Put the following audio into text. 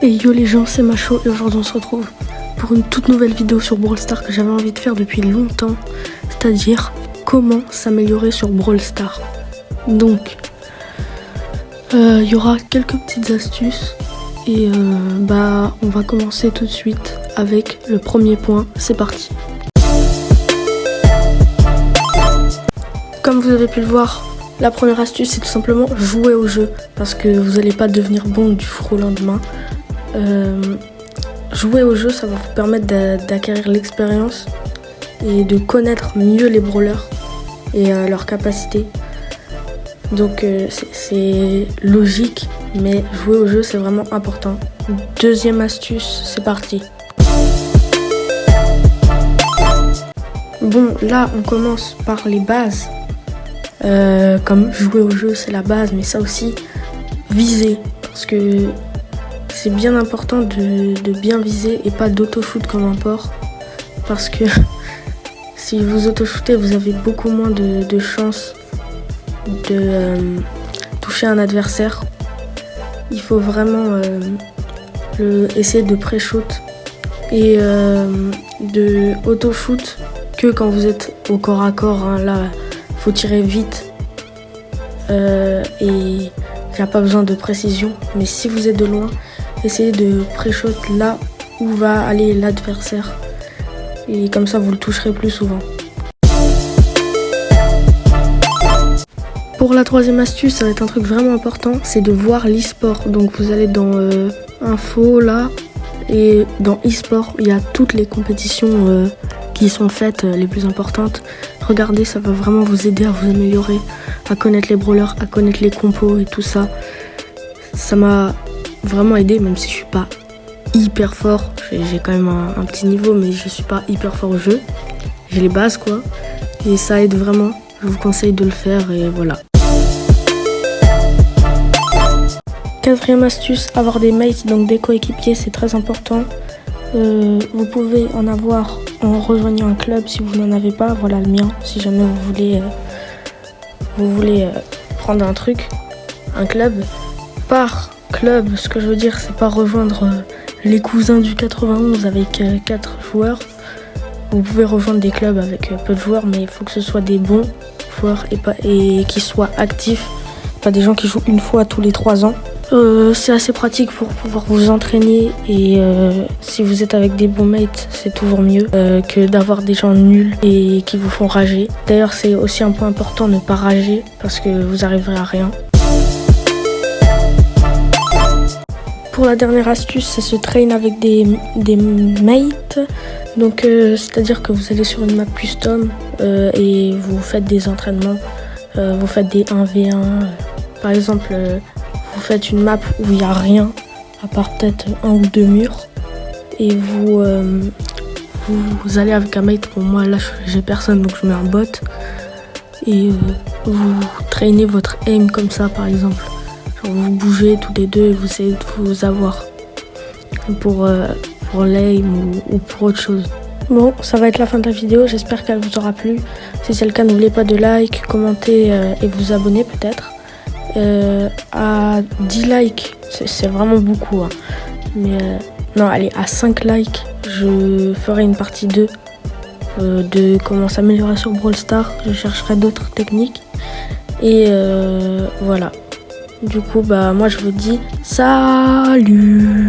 Et yo les gens, c'est Macho et aujourd'hui on se retrouve pour une toute nouvelle vidéo sur Brawl Stars que j'avais envie de faire depuis longtemps, c'est-à-dire comment s'améliorer sur Brawl Stars. Donc, il y aura quelques petites astuces et on va commencer tout de suite avec le premier point, c'est parti. Comme vous avez pu le voir, la première astuce c'est tout simplement jouer au jeu parce que vous n'allez pas devenir bon du jour au lendemain. Jouer au jeu, ça va vous permettre d'acquérir l'expérience et de connaître mieux les brawlers et leurs capacités. Donc c'est logique, mais jouer au jeu c'est vraiment important. Deuxième astuce, c'est parti. Bon, là on commence par les bases. Comme jouer au jeu c'est la base, mais ça aussi viser, parce que c'est bien important de bien viser et pas d'auto-shoot comme un porc, parce que si vous auto-shootez vous avez beaucoup moins de chances de toucher un adversaire. Il faut vraiment essayer de pré-shoot et de auto-shoot que quand vous êtes au corps à corps, hein. Là faut tirer vite et il n'y a pas besoin de précision, mais si vous êtes de loin, essayez de pré-shot là où va aller l'adversaire et comme ça vous le toucherez plus souvent. Pour la troisième astuce, ça va être un truc vraiment important, c'est de voir l'e-sport. Donc vous allez dans info là, et dans e-sport il y a toutes les compétitions qui sont faites, les plus importantes. Regardez, ça va vraiment vous aider à vous améliorer, à connaître les brawlers, à connaître les compos et tout ça. Ça m'a vraiment aidé, même si je suis pas hyper fort. J'ai quand même un petit niveau, mais je suis pas hyper fort au jeu. J'ai les bases quoi, et ça aide vraiment. Je vous conseille de le faire et voilà. Quatrième astuce, avoir des mates, donc des coéquipiers, c'est très important. Vous pouvez en avoir en rejoignant un club si vous n'en avez pas. Voilà le mien, si jamais vous voulez prendre un truc, un club. Par club, ce que je veux dire, c'est pas rejoindre les cousins du 91 avec 4 joueurs. Vous pouvez rejoindre des clubs avec peu de joueurs, mais il faut que ce soit des bons joueurs et qui soient actifs, pas des gens qui jouent une fois tous les 3 ans. C'est assez pratique pour pouvoir vous entraîner et si vous êtes avec des bons mates, c'est toujours mieux que d'avoir des gens nuls et qui vous font rager. D'ailleurs, c'est aussi un point important, ne pas rager parce que vous arriverez à rien. Pour la dernière astuce, c'est se train avec des mates. Donc c'est-à-dire que vous allez sur une map custom et vous faites des entraînements, vous faites des 1v1. Par exemple, vous faites une map où il n'y a rien, à part peut-être 1 ou 2 murs. Et vous allez avec un mate. Bon, moi là j'ai personne, donc je mets un bot. Et vous traînez votre aim comme ça par exemple. Genre vous bougez tous les deux et vous essayez de vous avoir pour l'aim ou pour autre chose. Bon, ça va être la fin de la vidéo, j'espère qu'elle vous aura plu. Si c'est le cas, n'oubliez pas de like, commenter et vous abonner peut-être. À 10 likes, c'est vraiment beaucoup, hein. Mais non, allez, à 5 likes, je ferai une partie 2 de comment s'améliorer sur Brawl Stars. Je chercherai d'autres techniques. Et voilà. Du coup, moi je vous dis salut!